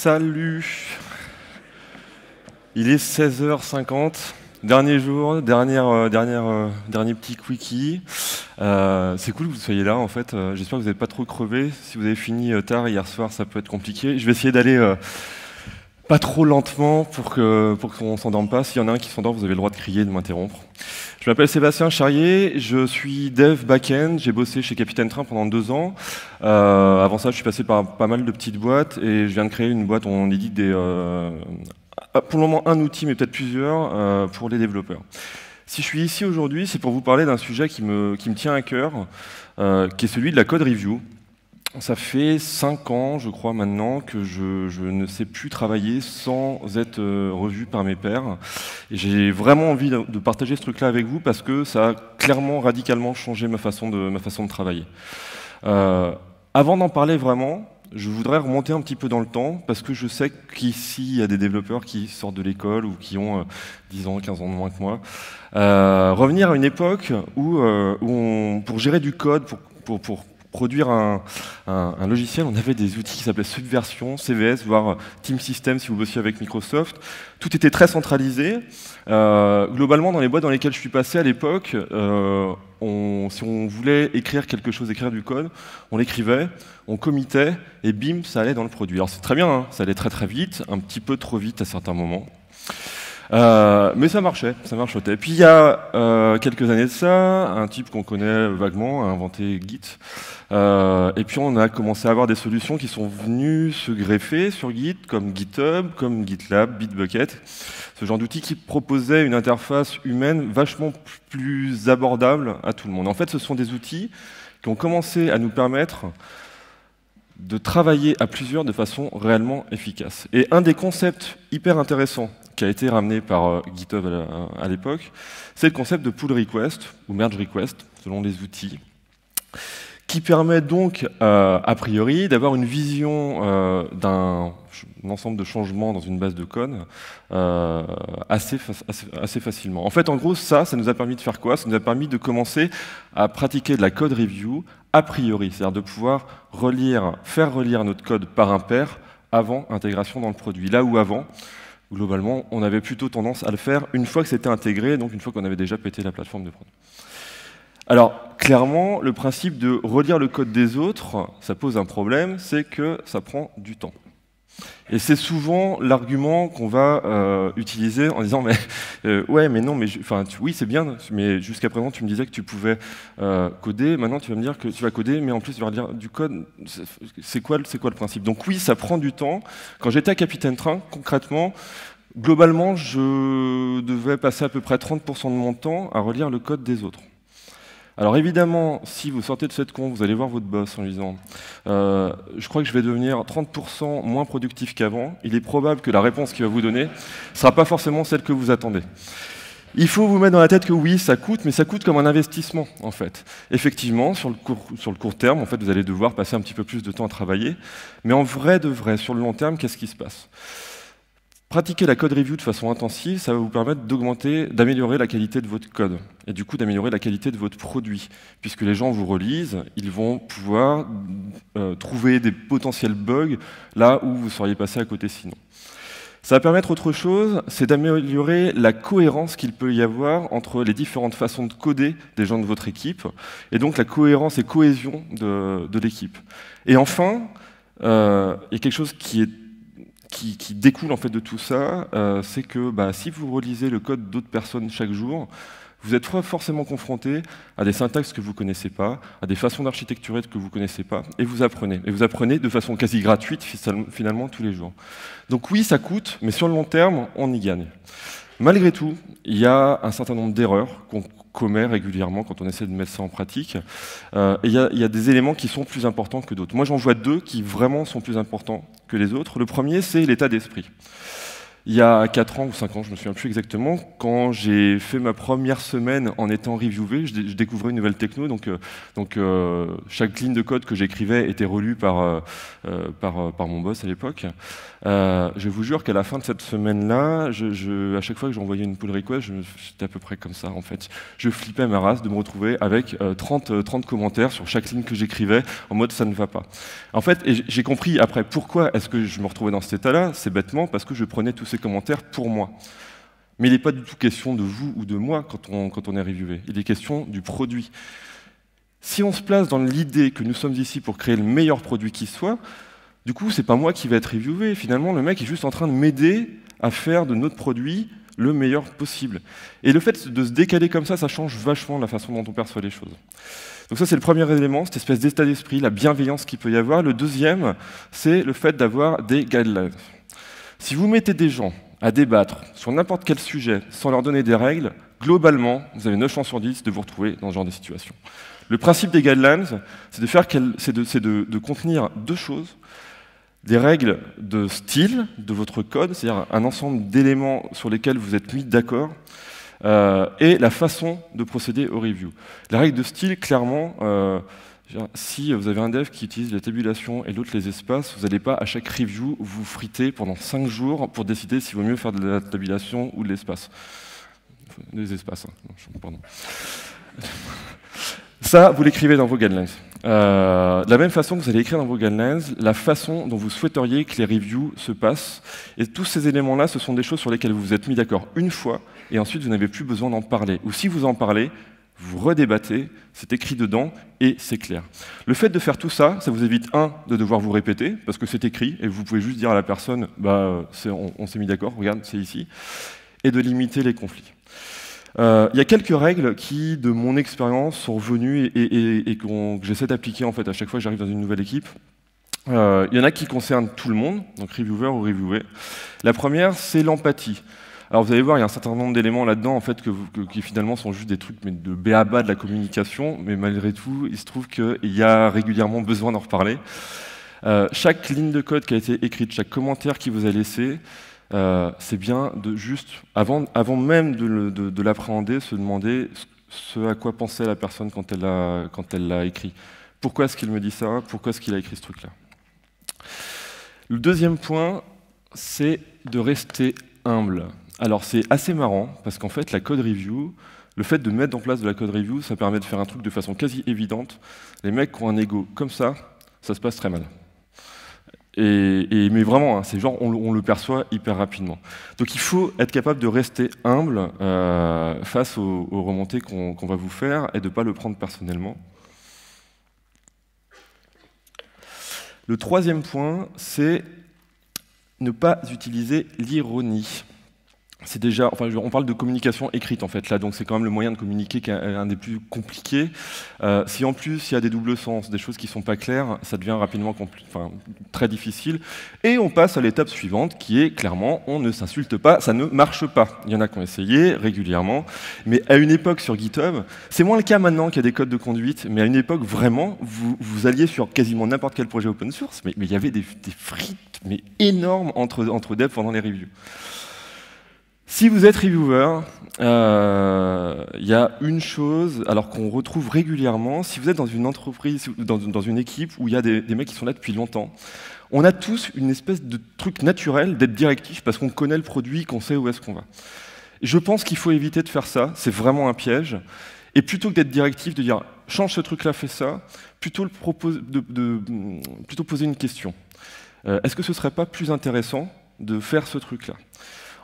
Salut. Il est 16h50, dernier jour, dernier petit quickie. C'est cool que vous soyez là en fait, j'espère que vous n'êtes pas trop crevés. Si vous avez fini tard hier soir, ça peut être compliqué. Je vais essayer d'aller pas trop lentement pour qu'on ne s'endorme pas. S'il y en a un qui s'endort, vous avez le droit de crier et de m'interrompre. Je m'appelle Sébastien Charrier, je suis dev back-end, j'ai bossé chez Capitaine Train pendant 2 ans. Avant ça, je suis passé par pas mal de petites boîtes et je viens de créer une boîte où on édite pour le moment un outil, mais peut-être plusieurs, pour les développeurs. Si je suis ici aujourd'hui, c'est pour vous parler d'un sujet qui me tient à cœur, qui est celui de la code review. Ça fait 5 ans, je crois maintenant, que je ne sais plus travailler sans être revu par mes pairs. Et j'ai vraiment envie de partager ce truc-là avec vous parce que ça a clairement, radicalement changé ma façon de travailler. Avant d'en parler vraiment, je voudrais remonter un petit peu dans le temps parce que je sais qu'ici, il y a des développeurs qui sortent de l'école ou qui ont 10 ans, 15 ans de moins que moi. Revenir à une époque où pour gérer du code, pour produire un logiciel, on avait des outils qui s'appelaient Subversion, CVS, voire Team System si vous bossiez avec Microsoft. Tout était très centralisé. Globalement, dans les boîtes dans lesquelles je suis passé à l'époque, si on voulait écrire quelque chose, écrire du code, on l'écrivait, on committait, et bim, ça allait dans le produit. Alors c'est très bien, hein, ça allait très très vite, un petit peu trop vite à certains moments. Mais ça marchait, ça marchotait. Puis il y a quelques années de ça, un type qu'on connaît vaguement a inventé Git. Et puis on a commencé à avoir des solutions qui sont venues se greffer sur Git, comme GitHub, comme GitLab, Bitbucket. Ce genre d'outils qui proposaient une interface humaine vachement plus abordable à tout le monde. En fait, ce sont des outils qui ont commencé à nous permettre de travailler à plusieurs de façon réellement efficace. Et un des concepts hyper intéressants qui a été ramené par GitHub à l'époque, c'est le concept de pull request ou merge request, selon les outils, qui permet donc, a priori, d'avoir une vision d'un ensemble de changements dans une base de code assez facilement. En fait, en gros, ça nous a permis de faire quoi? Ça nous a permis de commencer à pratiquer de la code review a priori, c'est-à-dire de pouvoir faire relire notre code par un pair avant intégration dans le produit. Là où avant, globalement, on avait plutôt tendance à le faire une fois que c'était intégré, donc une fois qu'on avait déjà pété la plateforme de prod. Alors, clairement, le principe de relire le code des autres, ça pose un problème, c'est que ça prend du temps. Et c'est souvent l'argument qu'on va utiliser en disant ouais, mais non, mais oui, c'est bien, mais jusqu'à présent, tu me disais que tu pouvais coder, maintenant tu vas me dire que tu vas coder, mais en plus tu vas relire du code. C'est quoi le principe? Donc oui, ça prend du temps. Quand j'étais à Capitaine Train, concrètement, globalement, je devais passer à peu près 30% de mon temps à relire le code des autres. Alors évidemment, si vous sortez de cette con, vous allez voir votre boss en lui disant je crois que je vais devenir 30% moins productif qu'avant. Il est probable que la réponse qu'il va vous donner ne sera pas forcément celle que vous attendez. Il faut vous mettre dans la tête que oui, ça coûte, mais ça coûte comme un investissement, en fait. Effectivement, sur le court terme, en fait, vous allez devoir passer un petit peu plus de temps à travailler, mais en vrai de vrai, sur le long terme, qu'est-ce qui se passe? Pratiquer la code review de façon intensive, ça va vous permettre d'améliorer la qualité de votre code et du coup d'améliorer la qualité de votre produit. Puisque les gens vous relisent, ils vont pouvoir trouver des potentiels bugs là où vous seriez passé à côté sinon. Ça va permettre autre chose, c'est d'améliorer la cohérence qu'il peut y avoir entre les différentes façons de coder des gens de votre équipe et donc la cohérence et cohésion de l'équipe. Et enfin, il y a quelque chose qui découle en fait de tout ça, c'est que si vous relisez le code d'autres personnes chaque jour, vous êtes forcément confronté à des syntaxes que vous ne connaissez pas, à des façons d'architecturer que vous ne connaissez pas, et vous apprenez. Et vous apprenez de façon quasi gratuite finalement tous les jours. Donc oui, ça coûte, mais sur le long terme, on y gagne. Malgré tout, il y a un certain nombre d'erreurs qu'on commet régulièrement quand on essaie de mettre ça en pratique. Et il y a des éléments qui sont plus importants que d'autres. Moi, j'en vois 2 qui vraiment sont plus importants que les autres. Le premier, c'est l'état d'esprit. Il y a 4 ans ou 5 ans, je ne me souviens plus exactement, quand j'ai fait ma première semaine en étant reviewé, je découvrais une nouvelle techno, donc chaque ligne de code que j'écrivais était relue par mon boss à l'époque. Je vous jure qu'à la fin de cette semaine-là, à chaque fois que j'envoyais une pull request, j'étais à peu près comme ça en fait. Je flippais ma race de me retrouver avec 30 commentaires sur chaque ligne que j'écrivais, en mode ça ne va pas. En fait, et j'ai compris après pourquoi est-ce que je me retrouvais dans cet état-là, c'est bêtement parce que je prenais tous ces commentaires pour moi. Mais il n'est pas du tout question de vous ou de moi quand on est reviewé. Il est question du produit. Si on se place dans l'idée que nous sommes ici pour créer le meilleur produit qui soit, du coup, c'est pas moi qui vais être reviewé. Finalement, le mec est juste en train de m'aider à faire de notre produit le meilleur possible. Et le fait de se décaler comme ça change vachement la façon dont on perçoit les choses. Donc ça, c'est le premier élément, cette espèce d'état d'esprit, la bienveillance qu'il peut y avoir. Le deuxième, c'est le fait d'avoir des guidelines. Si vous mettez des gens à débattre sur n'importe quel sujet sans leur donner des règles, globalement, vous avez 9 chances sur 10 de vous retrouver dans ce genre de situation. Le principe des guidelines, c'est de contenir deux choses. Des règles de style de votre code, c'est-à-dire un ensemble d'éléments sur lesquels vous êtes mis d'accord, et la façon de procéder au review. La règle de style, clairement, si vous avez un dev qui utilise la tabulation et l'autre les espaces, vous n'allez pas à chaque review vous friter pendant 5 jours pour décider s'il vaut mieux faire de la tabulation ou de l'espace. Des espaces, hein. Pardon. Ça, vous l'écrivez dans vos guidelines. De la même façon que vous allez écrire dans vos guidelines la façon dont vous souhaiteriez que les reviews se passent. Et tous ces éléments-là, ce sont des choses sur lesquelles vous vous êtes mis d'accord une fois, et ensuite vous n'avez plus besoin d'en parler. Ou si vous en parlez, vous redébattez, c'est écrit dedans, et c'est clair. Le fait de faire tout ça, ça vous évite, de devoir vous répéter, parce que c'est écrit, et vous pouvez juste dire à la personne, on s'est mis d'accord, regarde, c'est ici, et de limiter les conflits. Il y a quelques règles qui, de mon expérience, sont revenues et que j'essaie d'appliquer en fait à chaque fois que j'arrive dans une nouvelle équipe. Il y en a qui concernent tout le monde, donc reviewer ou reviewé. La première, c'est l'empathie. Alors vous allez voir, il y a un certain nombre d'éléments là-dedans en fait, qui finalement sont juste des trucs mais de b.a.-ba de la communication, mais malgré tout, il se trouve qu'il y a régulièrement besoin d'en reparler. Chaque ligne de code qui a été écrite, chaque commentaire qui vous a laissé, c'est bien de juste, avant même de l'appréhender, se demander ce à quoi pensait la personne quand elle l'a écrit. Pourquoi est-ce qu'il me dit ça? Pourquoi est-ce qu'il a écrit ce truc-là? Le deuxième point, c'est de rester humble. Alors c'est assez marrant, parce qu'en fait, la code review, le fait de mettre en place de la code review, ça permet de faire un truc de façon quasi évidente. Les mecs qui ont un ego comme ça se passe très mal. Mais vraiment, hein, c'est genre on le perçoit hyper rapidement. Donc il faut être capable de rester humble face aux remontées qu'on va vous faire et de ne pas le prendre personnellement. Le troisième point, c'est ne pas utiliser l'ironie. C'est déjà, enfin, on parle de communication écrite en fait là, donc c'est quand même le moyen de communiquer qui est un des plus compliqués. Si en plus il y a des doubles sens, des choses qui sont pas claires, ça devient rapidement très difficile. Et on passe à l'étape suivante qui est clairement on ne s'insulte pas, ça ne marche pas. Il y en a qui ont essayé régulièrement, mais à une époque sur GitHub, c'est moins le cas maintenant qu'il y a des codes de conduite, mais à une époque vraiment vous alliez sur quasiment n'importe quel projet open source, mais il y avait des frites mais énormes entre devs pendant les reviews. Si vous êtes reviewer, il y a une chose alors qu'on retrouve régulièrement, si vous êtes dans une entreprise, dans une équipe où il y a des mecs qui sont là depuis longtemps, on a tous une espèce de truc naturel d'être directif parce qu'on connaît le produit, qu'on sait où est-ce qu'on va. Je pense qu'il faut éviter de faire ça, c'est vraiment un piège. Et plutôt que d'être directif, de dire « change ce truc-là, fais ça », plutôt poser une question. Est-ce que ce ne serait pas plus intéressant de faire ce truc-là ?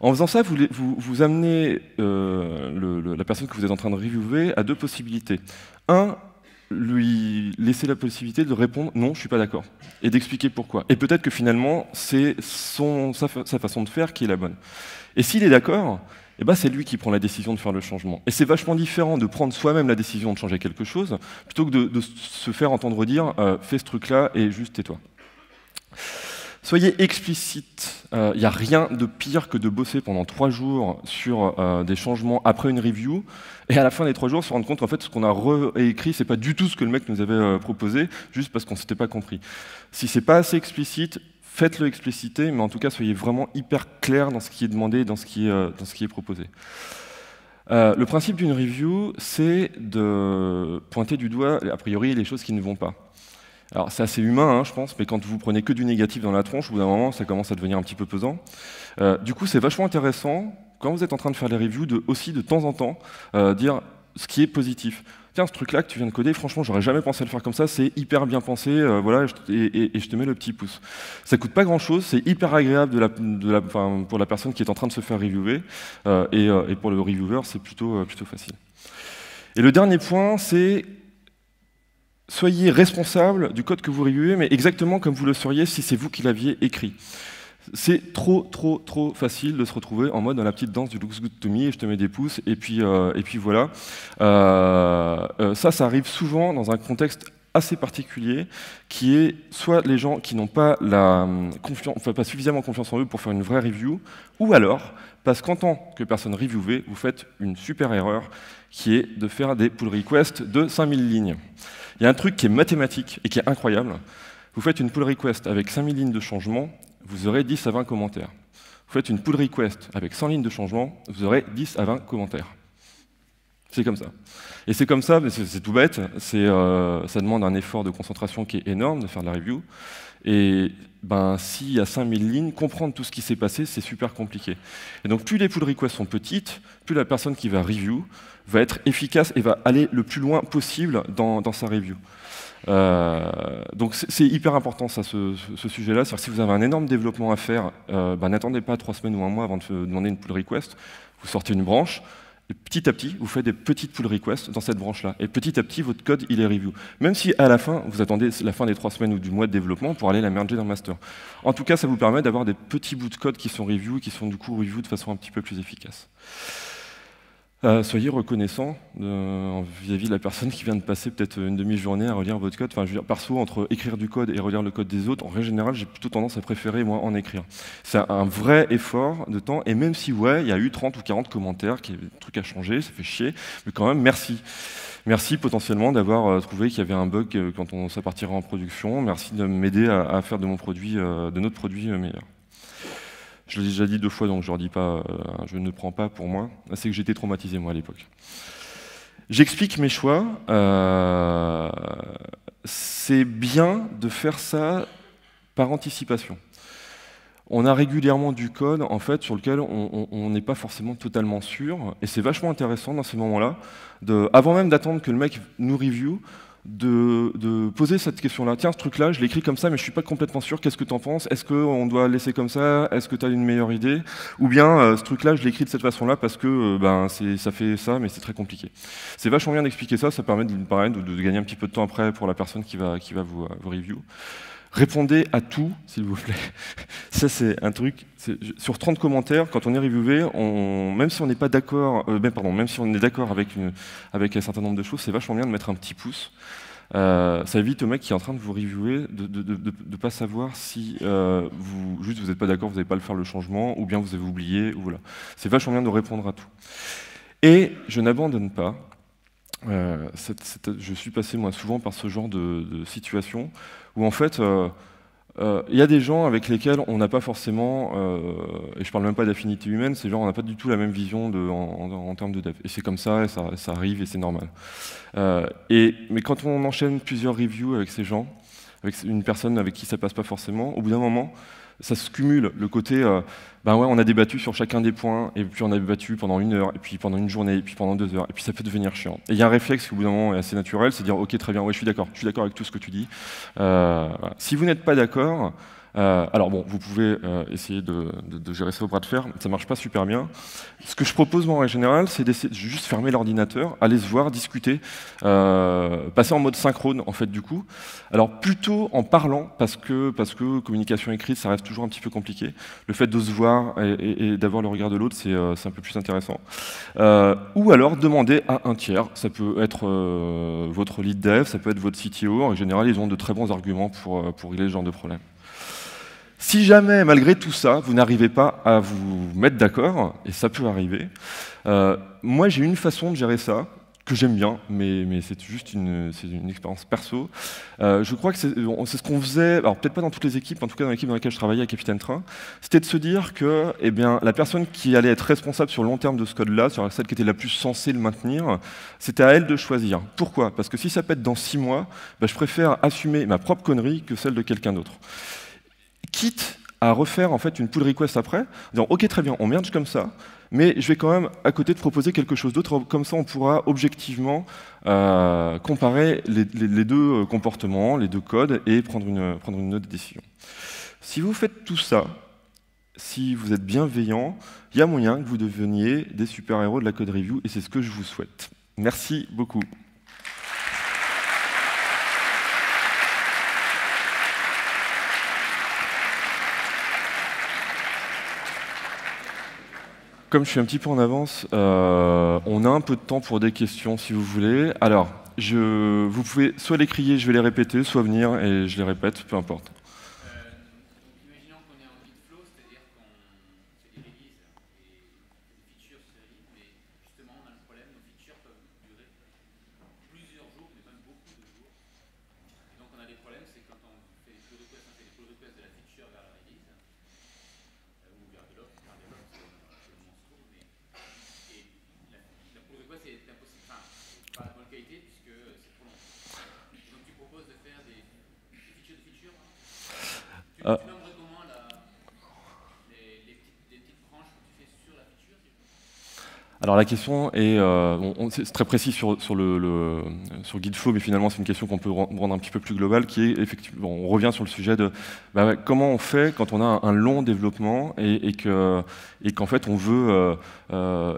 En faisant ça, vous amenez la personne que vous êtes en train de reviewer à deux possibilités. Lui laisser la possibilité de répondre « non, je ne suis pas d'accord » et d'expliquer pourquoi. Et peut-être que finalement, c'est sa façon de faire qui est la bonne. Et s'il est d'accord, eh ben, c'est lui qui prend la décision de faire le changement. Et c'est vachement différent de prendre soi-même la décision de changer quelque chose, plutôt que de se faire entendre dire « fais ce truc-là et juste tais-toi ». Soyez explicite, il n'y a rien de pire que de bosser pendant 3 jours sur des changements après une review, et à la fin des 3 jours se rendre compte en fait ce qu'on a réécrit, c'est pas du tout ce que le mec nous avait proposé, juste parce qu'on ne s'était pas compris. Si c'est pas assez explicite, faites-le expliciter, mais en tout cas, soyez vraiment hyper clair dans ce qui est demandé, dans ce qui est proposé. Le principe d'une review, c'est de pointer du doigt, a priori, les choses qui ne vont pas. Alors c'est assez humain, hein, je pense, mais quand vous prenez que du négatif dans la tronche, au bout d'un moment, ça commence à devenir un petit peu pesant. Du coup, c'est vachement intéressant, quand vous êtes en train de faire les reviews, aussi de temps en temps dire ce qui est positif. Tiens, ce truc-là que tu viens de coder, franchement, j'aurais jamais pensé à le faire comme ça, c'est hyper bien pensé, voilà, et je te mets le petit pouce. Ça coûte pas grand-chose, c'est hyper agréable pour la personne qui est en train de se faire reviewer, et pour le reviewer, c'est plutôt facile. Et le dernier point, c'est soyez responsable du code que vous reviewez, mais exactement comme vous le seriez si c'est vous qui l'aviez écrit. C'est trop facile de se retrouver en mode dans la petite danse du looks good to me, et je te mets des pouces, et puis voilà. Ça arrive souvent dans un contexte assez particulier, qui est soit les gens qui n'ont pas pas suffisamment confiance en eux pour faire une vraie review, ou alors parce qu'en tant que personne reviewée, vous faites une super erreur, qui est de faire des pull requests de 5000 lignes. Il y a un truc qui est mathématique et qui est incroyable. Vous faites une pull request avec 5000 lignes de changement, vous aurez 10 à 20 commentaires. Vous faites une pull request avec 100 lignes de changement, vous aurez 10 à 20 commentaires. C'est comme ça. Et c'est comme ça, mais c'est tout bête, ça demande un effort de concentration qui est énorme de faire de la review. Et s'il y a 5000 lignes, comprendre tout ce qui s'est passé, c'est super compliqué. Et donc plus les pull requests sont petites, plus la personne qui va review va être efficace et va aller le plus loin possible dans sa review. Donc c'est hyper important ça, ce sujet-là. C'est-à-dire que si vous avez un énorme développement à faire, n'attendez pas 3 semaines ou un mois avant de demander une pull request. Vous sortez une branche, et petit à petit, vous faites des petites pull requests dans cette branche-là. Et petit à petit, votre code, il est review. Même si à la fin, vous attendez la fin des 3 semaines ou du mois de développement pour aller la merger dans le master. En tout cas, ça vous permet d'avoir des petits bouts de code qui sont review, qui sont du coup review de façon un petit peu plus efficace. Soyez reconnaissant vis-à-vis de la personne qui vient de passer peut-être une demi-journée à relire votre code. Enfin, je veux dire, perso, entre écrire du code et relire le code des autres, en règle générale, j'ai plutôt tendance à préférer, moi, en écrire. C'est un vrai effort de temps, et même si, ouais, il y a eu 30 ou 40 commentaires, qu'il y a des trucs à changer, ça fait chier, mais quand même, merci. Merci potentiellement d'avoir trouvé qu'il y avait un bug quand ça partira en production. Merci de m'aider à faire de notre produit meilleur. Je l'ai déjà dit 2 fois, donc je ne redis pas, je ne prends pas pour moi. C'est que j'étais traumatisé, moi, à l'époque. J'explique mes choix. C'est bien de faire ça par anticipation. On a régulièrement du code, en fait, sur lequel on n'est pas forcément totalement sûr, et c'est vachement intéressant dans ces moments-là, avant même d'attendre que le mec nous review, de poser cette question-là. Tiens, ce truc-là, je l'écris comme ça, mais je ne suis pas complètement sûr. Qu'est-ce que tu en penses? Est-ce qu'on doit le laisser comme ça? Est-ce que tu as une meilleure idée? Ou bien, ce truc-là, je l'écris de cette façon-là parce que ça fait ça, mais c'est très compliqué. C'est vachement bien d'expliquer ça. Ça permet de gagner un petit peu de temps après pour la personne qui va vous review. Répondez à tout, s'il vous plaît. Ça, c'est un truc. Sur 30 commentaires, quand on est reviewé, même si on n'est pas d'accord, même si on est d'accord avec un certain nombre de choses, c'est vachement bien de mettre un petit pouce. Ça évite au mec qui est en train de vous reviewer de pas savoir si vous n'êtes pas d'accord, vous n'allez pas le faire le changement, ou bien vous avez oublié, ou voilà. C'est vachement bien de répondre à tout. Et je n'abandonne pas. Je suis passé moi souvent par ce genre de situation où en fait il y a des gens avec lesquels on n'a pas forcément, et je parle même pas d'affinité humaine, c'est genre on n'a pas du tout la même vision en termes de dev. Et c'est comme ça, et ça arrive et c'est normal. Mais quand on enchaîne plusieurs reviews avec ces gens, avec une personne avec qui ça passe pas forcément, au bout d'un moment, ça se cumule, le côté, on a débattu sur chacun des points, et puis on a débattu pendant 1 heure, et puis pendant une journée, et puis pendant 2 heures, et puis ça peut devenir chiant. Et il y a un réflexe qui au bout d'un moment est assez naturel, c'est de dire, ok, très bien, ouais, je suis d'accord avec tout ce que tu dis. Voilà. Si vous n'êtes pas d'accord, alors bon, vous pouvez essayer de gérer ça au bras de fer, ça marche pas super bien. Ce que je propose moi en général, c'est d'essayer de juste fermer l'ordinateur, aller se voir, discuter, passer en mode synchrone en fait du coup. Alors plutôt en parlant, parce que communication écrite, ça reste toujours un petit peu compliqué. Le fait de se voir et d'avoir le regard de l'autre, c'est un peu plus intéressant. Ou alors demander à un tiers, ça peut être votre lead dev, ça peut être votre CTO, en général ils ont de très bons arguments pour régler ce genre de problème. Si jamais, malgré tout ça, vous n'arrivez pas à vous mettre d'accord, et ça peut arriver, moi j'ai une façon de gérer ça, que j'aime bien, mais c'est juste une expérience perso. Je crois que c'est ce qu'on faisait, alors peut-être pas dans toutes les équipes, en tout cas dans l'équipe dans laquelle je travaillais à Capitaine Train, c'était de se dire que eh bien, la personne qui allait être responsable sur le long terme de ce code-là, sur celle qui était la plus censée le maintenir, c'était à elle de choisir. Pourquoi? Parce que si ça pète dans 6 mois, je préfère assumer ma propre connerie que celle de quelqu'un d'autre. Quitte à refaire en fait une pull request après, en disant ok très bien, on merge comme ça, mais je vais quand même à côté de proposer quelque chose d'autre, comme ça on pourra objectivement comparer les deux comportements, les deux codes, et prendre une autre décision. Si vous faites tout ça, si vous êtes bienveillant, il y a moyen que vous deveniez des super-héros de la code review, et c'est ce que je vous souhaite. Merci beaucoup. Comme je suis un petit peu en avance, on a un peu de temps pour des questions si vous voulez. Alors, vous pouvez soit les crier, je vais les répéter, soit venir et je les répète, peu importe. Imaginons qu'on est en git flow, c'est-à-dire qu'on fait des releases et des features sur les releases, mais justement on a le problème, nos features peuvent durer plusieurs jours, mais même beaucoup de jours. Et donc on a des problèmes, c'est quand on fait des pull requests, de la feature vers la release, ou vers de l'autre, c'est le monstro, mais la pull request est impossible, enfin, c'est pas de bonne qualité puisque c'est trop long. Et donc tu proposes de faire des features de features. Tu nommerais comment les petites branches que tu fais sur la feature? Alors la question est, c'est très précis sur Gitflow, mais finalement c'est une question qu'on peut rendre un petit peu plus globale, qui est effectivement, on revient sur le sujet de comment on fait quand on a un long développement et qu'en fait on veut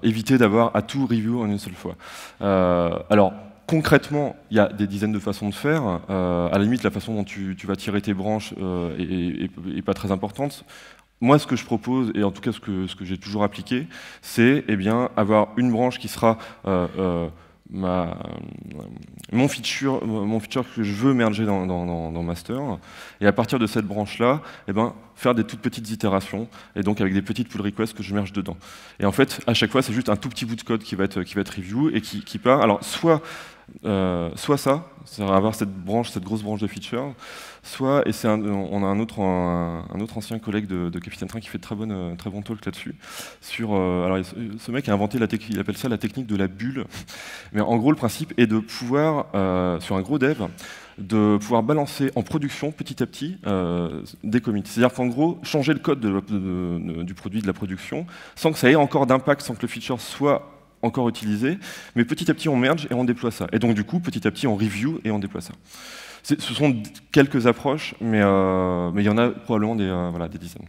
éviter d'avoir à tout review en une seule fois. Alors concrètement, il y a des dizaines de façons de faire. À la limite, la façon dont tu vas tirer tes branches est pas très importante. Moi, ce que je propose, et en tout cas ce que j'ai toujours appliqué, c'est avoir une branche qui sera mon feature que je veux merger dans master, et à partir de cette branche-là, faire des toutes petites itérations, et donc avec des petites pull requests que je merge dedans. Et en fait, à chaque fois, c'est juste un tout petit bout de code qui va être review et qui part. Alors, soit ça va avoir cette grosse branche de features, soit, et on a un autre ancien collègue de Capitaine Train qui fait très bon talk là-dessus. Alors ce mec a inventé il appelle ça la technique de la bulle. Mais en gros, le principe est de pouvoir, sur un gros dev, de pouvoir balancer en production petit à petit des commits. C'est-à-dire qu'en gros, changer le code du produit de la production sans que ça ait encore d'impact, sans que le feature soit encore utilisé, mais petit à petit on merge et on déploie ça. Et donc du coup, petit à petit on review et on déploie ça. Ce sont quelques approches, mais il y en a probablement des dizaines.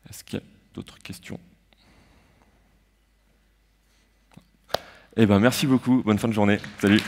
Est-ce qu'il y a d'autres questions? Eh bien, merci beaucoup. Bonne fin de journée. Salut.